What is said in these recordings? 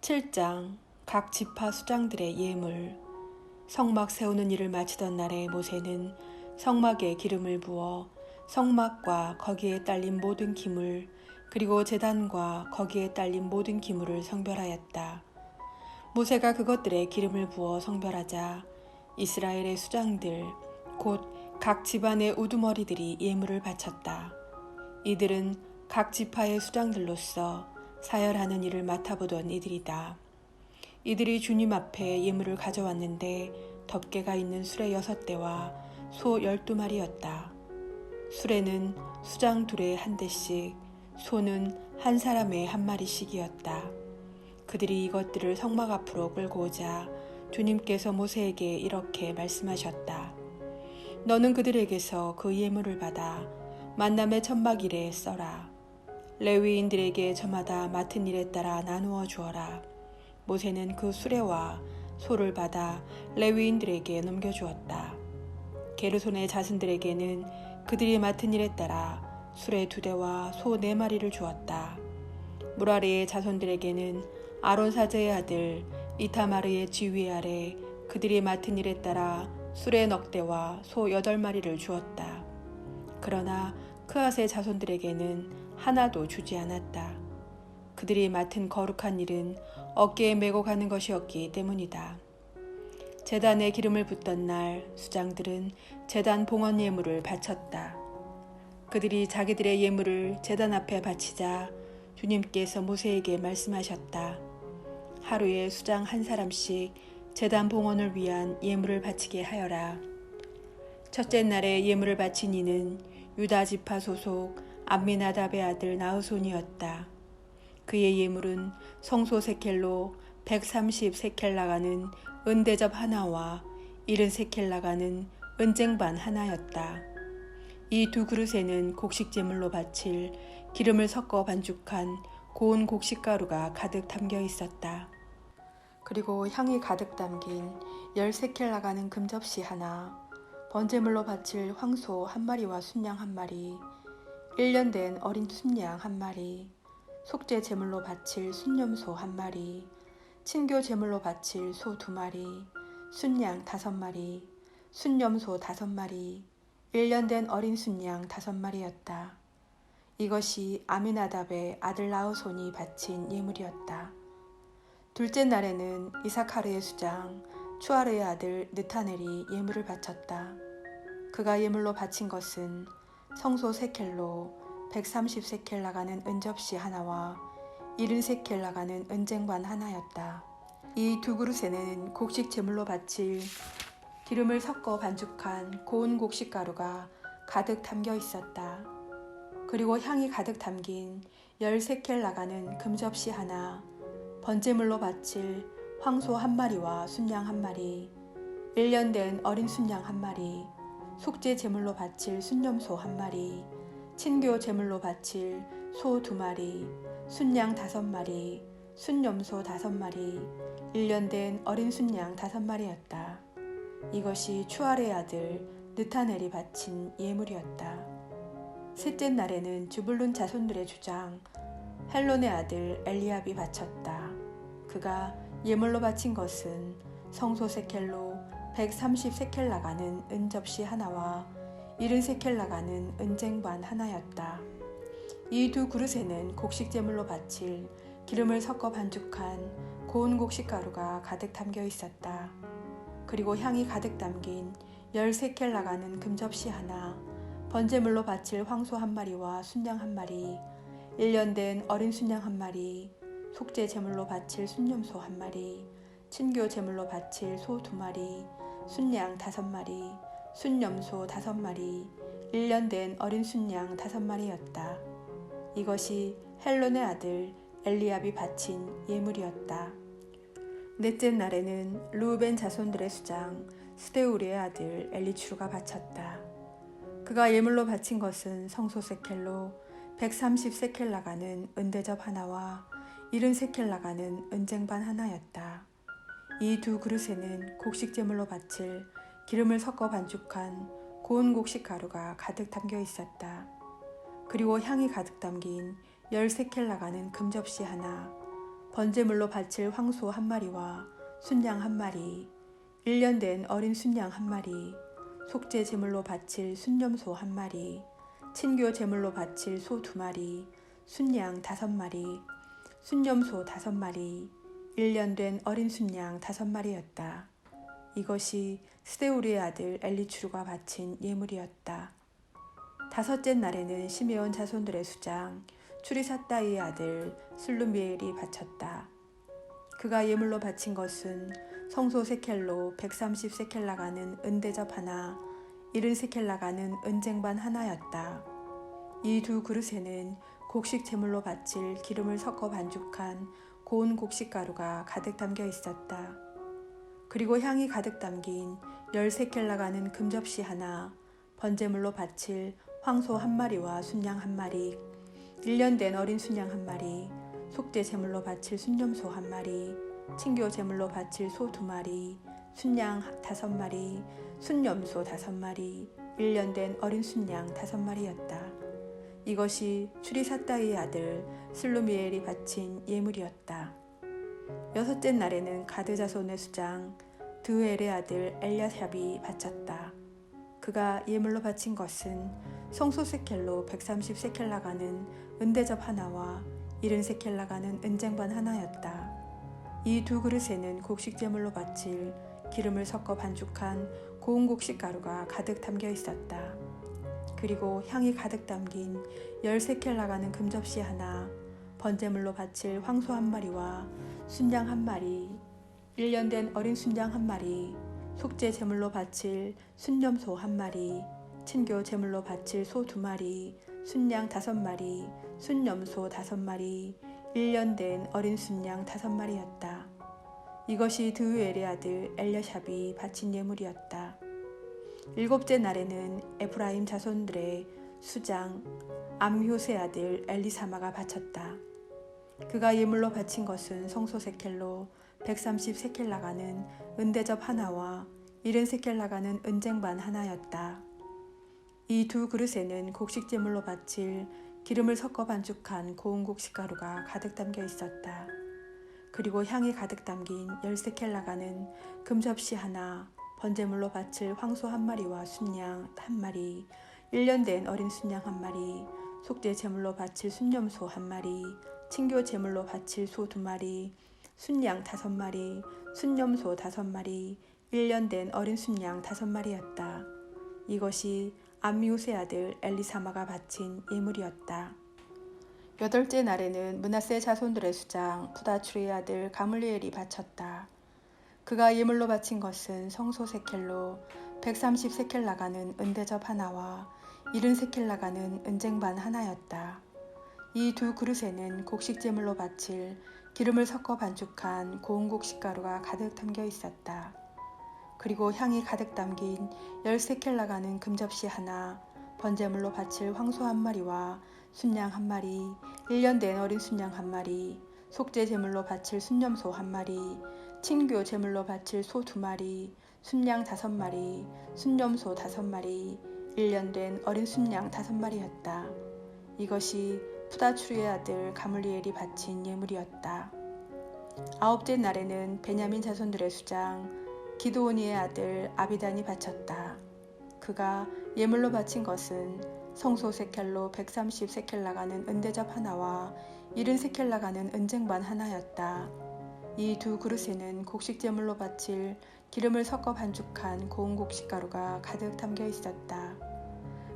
7장 각 지파 수장들의 예물. 성막 세우는 일을 마치던 날에 모세는 성막에 기름을 부어 성막과 거기에 딸린 모든 기물 그리고 제단과 거기에 딸린 모든 기물을 성별하였다. 모세가 그것들에 기름을 부어 성별하자 이스라엘의 수장들 곧 각 집안의 우두머리들이 예물을 바쳤다. 이들은 각 지파의 수장들로서 사열하는 일을 맡아보던 이들이다. 이들이 주님 앞에 예물을 가져왔는데 덮개가 있는 수레 6대와 소 12마리였다. 수레는 수장 둘에 한 대씩, 소는 한 사람에 한 마리씩이었다. 그들이 이것들을 성막 앞으로 끌고 오자 주님께서 모세에게 이렇게 말씀하셨다. 너는 그들에게서 그 예물을 받아 만남의 천막일에 써라. 레위인들에게 저마다 맡은 일에 따라 나누어 주어라. 모세는 그 수레와 소를 받아 레위인들에게 넘겨주었다. 게르손의 자손들에게는 그들이 맡은 일에 따라 수레 2대와 소 4마리를 주었다. 무라리의 자손들에게는 아론 사제의 아들 이타마르의 지휘 아래 그들이 맡은 일에 따라 수레 넉 대와 소 8마리를 주었다. 그러나 크앗의 자손들에게는 하나도 주지 않았다. 그들이 맡은 거룩한 일은 어깨에 메고 가는 것이었기 때문이다. 제단에 기름을 붓던 날 수장들은 제단 봉헌 예물을 바쳤다. 그들이 자기들의 예물을 제단 앞에 바치자 주님께서 모세에게 말씀하셨다. 하루에 수장 한 사람씩 제단 봉헌을 위한 예물을 바치게 하여라. 첫째 날에 예물을 바친 이는 유다 지파 소속 암미나답의 아들 나흐손이었다. 그의 예물은 성소 세켈로 130 세켈 나가는 은대접 하나와 70 세켈 나가는 은쟁반 하나였다. 이 두 그릇에는 곡식 제물로 바칠 기름을 섞어 반죽한 고운 곡식가루가 가득 담겨 있었다. 그리고 향이 가득 담긴 10세켈 나가는 금접시 하나, 번제물로 바칠 황소 1마리와 순양 1마리, 1년 된 어린 순양 1마리, 속죄 제물로 바칠 순염소 1마리, 친교 제물로 바칠 소 2마리, 순양 5마리, 순염소 5마리, 1년 된 어린 순양 5마리였다. 이것이 아미나답의 아들 나흐손이 바친 예물이었다. 둘째 날에는 이사카르의 수장 추아르의 아들 느타넬이 예물을 바쳤다. 그가 예물로 바친 것은 성소 세켈로 130 세켈 나가는 은접시 하나와 70 세켈 나가는 은쟁반 하나였다. 이 두 그릇에는 곡식 제물로 바칠 기름을 섞어 반죽한 고운 곡식가루가 가득 담겨 있었다. 그리고 향이 가득 담긴 10세켈 나가는 금접시 하나, 번제물로 바칠 황소 1마리와 순양 1마리, 1년 된 어린 순양 1마리, 속죄 제물로 바칠 순염소 1마리, 친교 제물로 바칠 소 2마리, 순양 5마리, 순염소 5마리, 1년 된 어린 순양 5마리였다. 이것이 추아르의 아들 느타넬이 바친 예물이었다. 셋째 날에는 주불룬 자손들의 주장 헬론의 아들 엘리압이 바쳤다. 그가 예물로 바친 것은 성소 세켈로 130 세켈 나가는 은접시 하나와 70 세켈 나가는 은쟁반 하나였다. 이 두 그릇에는 곡식 제물로 바칠 기름을 섞어 반죽한 고운 곡식가루가 가득 담겨 있었다. 그리고 향이 가득 담긴 10세켈 나가는 금접시 하나, 번제물로 바칠 황소 1마리와 순양 1마리, 1년 된 어린 순양 1마리, 속죄 제물로 바칠 순염소 1마리, 친교 제물로 바칠 소 2마리, 순양 5마리, 순염소 5마리, 1년 된 어린 순양 5마리였다. 이것이 헬론의 아들 엘리압이 바친 예물이었다. 넷째 날에는 르우벤 자손들의 수장 스데우리의 아들 엘리추르가 바쳤다. 그가 예물로 바친 것은 성소 세켈로 130 세켈 나가는 은대접 하나와 70 세켈 나가는 은쟁반 하나였다. 이 두 그릇에는 곡식 제물로 바칠 기름을 섞어 반죽한 고운 곡식 가루가 가득 담겨 있었다. 그리고 향이 가득 담긴 10세켈 나가는 금접시 하나, 번제물로 바칠 황소 한 마리와 순양 한 마리, 1년 된 어린 순양 한 마리, 속죄 제물로 바칠 순염소 한 마리, 친교 제물로 바칠 소 2마리, 순양 5마리, 순염소 5마리, 1년 된 어린 순양 5마리였다. 이것이 스데우리의 아들 엘리추루가 바친 예물이었다. 다섯째 날에는 시메온 자손들의 수장 추리사다이의 아들 슬루미엘이 바쳤다. 그가 예물로 바친 것은 성소 세켈로 130세켈 나가는 은대접 하나, 70세켈 나가는 은쟁반 하나였다. 이 2 그릇에는 곡식 제물로 바칠 기름을 섞어 반죽한 고운 곡식가루가 가득 담겨 있었다. 그리고 향이 가득 담긴 10세켈 나가는 금접시 하나, 번제물로 바칠 황소 한 마리와 순양 한 마리, 1년 된 어린 순양 한 마리, 속죄 제물로 바칠 순염소 한 마리, 친교 제물로 바칠 소 2마리, 순양 5마리, 순염소 5마리, 1년 된 어린 순양 5마리였다. 이것이 추리사다이의 아들 슬루미엘이 바친 예물이었다. 여섯째 날에는 가드 자손의 수장 드우엘의 아들 엘야삽이 바쳤다. 그가 예물로 바친 것은 성소 세켈로 130세켈 나가는 은대접 하나와 70세켈 나가는 은쟁반 하나였다. 이 2 그릇에는 곡식 제물로 바칠 기름을 섞어 반죽한 고운 곡식 가루가 가득 담겨 있었다. 그리고 향이 가득 담긴 10세켈 나가는 금접시 하나, 번제물로 바칠 황소 한 마리와 순양 한 마리, 1년 된 어린 순양 한 마리, 속죄 제물로 바칠 순염소 한 마리, 친교 제물로 바칠 소 2마리, 순양 5마리, 순염소 5마리, 1년 된 어린 순양 5마리였다. 이것이 드우엘의 아들 엘야삽이 바친 예물이었다. 일곱째 날에는 에프라임 자손들의 수장 암효의 아들 엘리사마가 바쳤다. 그가 예물로 바친 것은 성소 세켈로 130세켈 나가는 은대접 하나와 70세켈 나가는 은쟁반 하나였다. 이 2 그릇에는 곡식 제물로 바칠 기름을 섞어 반죽한 고운 곡식 가루가 가득 담겨 있었다. 그리고 향이 가득 담긴 10세켈 나가는 금접시 하나, 번제물로 바칠 황소 한 마리와 순양 한 마리, 1년 된 어린 순양 한 마리, 속죄 제물로 바칠 순염소 한 마리, 친교 제물로 바칠 소 2마리, 순양 5마리, 순염소 5마리, 1년 된 어린 순양 5마리였다. 이것이 암미우스의 아들 엘리사마가 바친 예물이었다. 여덟째 날에는 므낫세 자손들의 수장 부다추리의 아들 가물리엘이 바쳤다. 그가 예물로 바친 것은 성소 세켈로 130세켈 나가는 은대접 하나와 70세켈 나가는 은쟁반 하나였다. 이 2 그릇에는 곡식 제물로 바칠 기름을 섞어 반죽한 고운 곡식 가루가 가득 담겨 있었다. 그리고 향이 가득 담긴 10세켈 나가는 금접시 하나, 번제물로 바칠 황소 한 마리와 순양 한 마리, 1년 된 어린 순양 한 마리, 속죄 제물로 바칠 순염소 한 마리, 친교 제물로 바칠 소 2마리, 순양 5마리, 순염소 5마리, 1년 된 어린 순양 5마리였다. 이것이 푸다추리의 아들 가물리엘이 바친 예물이었다. 아홉째 날에는 베냐민 자손들의 수장 기드오니의 아들 아비단이 바쳤다. 그가 예물로 바친 것은 성소 세켈로 130세켈 나가는 은대접 하나와 70세켈 나가는 은쟁반 하나였다. 이 2 그릇에는 곡식 제물로 바칠 기름을 섞어 반죽한 고운 곡식 가루가 가득 담겨 있었다.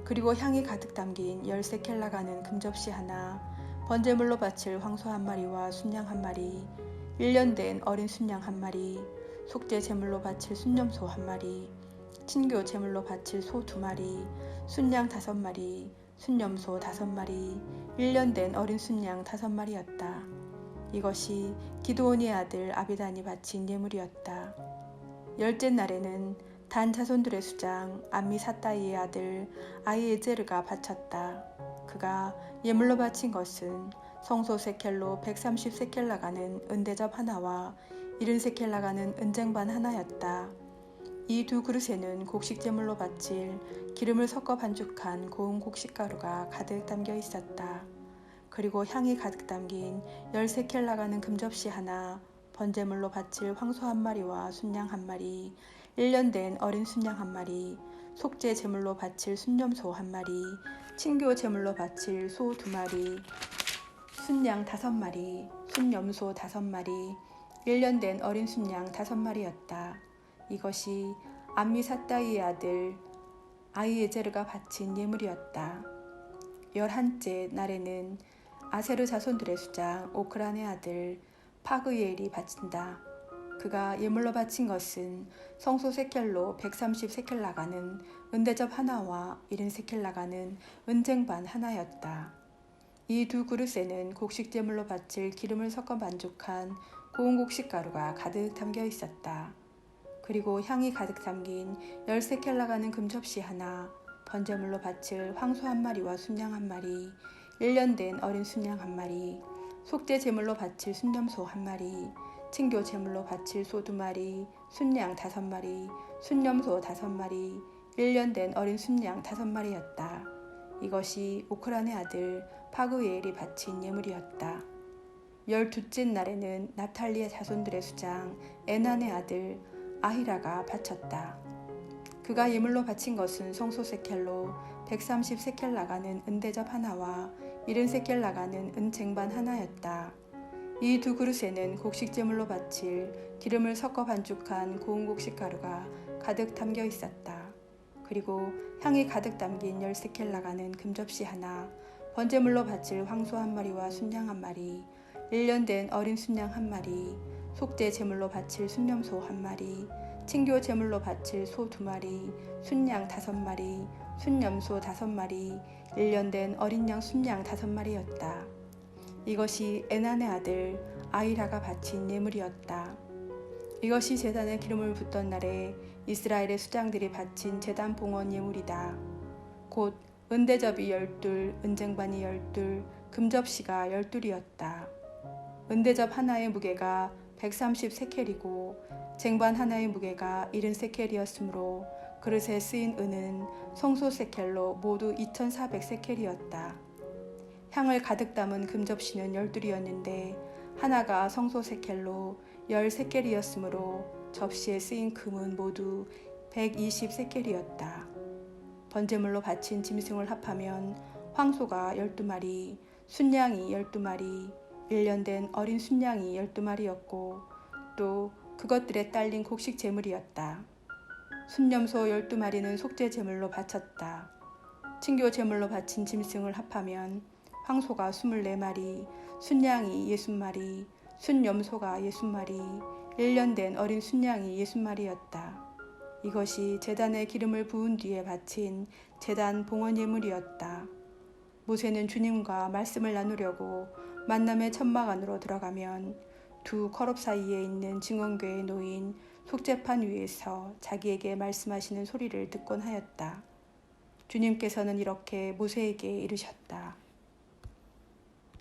그리고 향이 가득 담긴 10세켈 나가는 금접시 하나, 번제물로 바칠 황소 한 마리와 순양 한 마리, 1년 된 어린 순양 한 마리, 속죄 제물로 바칠 순염소 한 마리, 친교 제물로 바칠 소 2마리, 순양 5마리, 순염소 5마리, 1년 된 어린 순양 5마리였다. 이것이 기드온의 아들 아비단이 바친 예물이었다. 열째 날에는 단 자손들의 수장 암미사다이의 아들 아이에제르가 바쳤다. 그가 예물로 바친 것은 성소 세켈로 130세켈 나가는 은대접 하나와 70세켈 나가는 은쟁반 하나였다. 이 2 그릇에는 곡식 제물로 바칠 기름을 섞어 반죽한 고운 곡식 가루가 가득 담겨 있었다. 그리고 향이 가득 담긴 13켈 나가는 금접시 하나, 번제물로 바칠 황소 한 마리와 순양 한 마리, 1년 된 어린 순양 한 마리, 속죄 제물로 바칠 순염소 한 마리, 친교 제물로 바칠 소 2마리, 순양 5마리, 순염소 5마리, 1년 된 어린 순양 5마리였다. 이것이 암미사다이의 아들 아히에제르가 바친 예물이었다. 11째 날에는 아세르 자손들의 수장 오크란의 아들 파그이엘이 바친다. 그가 예물로 바친 것은 성소 세켈로 130세켈 나가는 은대접 하나와 70세켈 나가는 은쟁반 하나였다. 이 두 그릇에는 곡식 제물로 바칠 기름을 섞어 반죽한 고운 곡식 가루가 가득 담겨 있었다. 그리고 향이 가득 담긴 10세켈 나가는 금접시 하나, 번제물로 바칠 황소 한 마리와 순양 한 마리, 1년 된 어린 순양 한 마리, 속죄 제물로 바칠 순염소 한 마리, 친교 제물로 바칠 소 2마리, 순양 5마리, 순염소 5마리, 1년 된 어린 순양 5마리였다. 이것이 오크란의 아들 파그이엘이 바친 예물이었다. 12째 날에는 납탈리의 자손들의 수장 에난의 아들 아히라가 바쳤다. 그가 예물로 바친 것은 성소 세켈로 130세켈 나가는 은대접 하나와 70세켈 나가는 은쟁반 하나였다. 이 두 그릇에는 곡식 제물로 바칠 기름을 섞어 반죽한 고운 곡식 가루가 가득 담겨 있었다. 그리고 향이 가득 담긴 10세켈 나가는 금접시 하나, 번제물로 바칠 황소 한 마리와 순양 한 마리, 1년 된 어린 순양 한 마리, 속죄 제물로 바칠 순염소 한 마리, 친교 제물로 바칠 소 2마리, 순양 5마리, 순염소 5마리, 1년 된 어린 양 순양 5마리였다. 이것이 에난의 아들 아히라가 바친 예물이었다. 이것이 제단에 기름을 붓던 날에 이스라엘의 수장들이 바친 제단 봉헌 예물이다. 곧 은대접이 12, 은쟁반이 12, 금접시가 12이었다. 은대접 하나의 무게가 130세켈이고 쟁반 하나의 무게가 70세켈이었으므로 그릇에 쓰인 은은 성소 세켈로 모두 2400세켈이었다. 향을 가득 담은 금접시는 12이었는데 하나가 성소 세켈로 10세켈이었으므로 접시에 쓰인 금은 모두 120세켈이었다. 번제물로 바친 짐승을 합하면 황소가 12마리, 순양이 12마리, 1년 된 어린 순양이 12마리였고 또 그것들에 딸린 곡식 제물이었다. 순염소 12마리는 속죄 제물로 바쳤다. 친교 제물로 바친 짐승을 합하면 황소가 24마리, 순양이 60마리, 순염소가 60마리, 1년 된 어린 순양이 60마리였다. 이것이 제단에 기름을 부은 뒤에 바친 제단 봉헌 예물이었다. 모세는 주님과 말씀을 나누려고 만남의 천막 안으로 들어가면 두 거럽 사이에 있는 증언궤에 놓인 속죄판 위에서 자기에게 말씀하시는 소리를 듣곤 하였다. 주님께서는 이렇게 모세에게 이르셨다.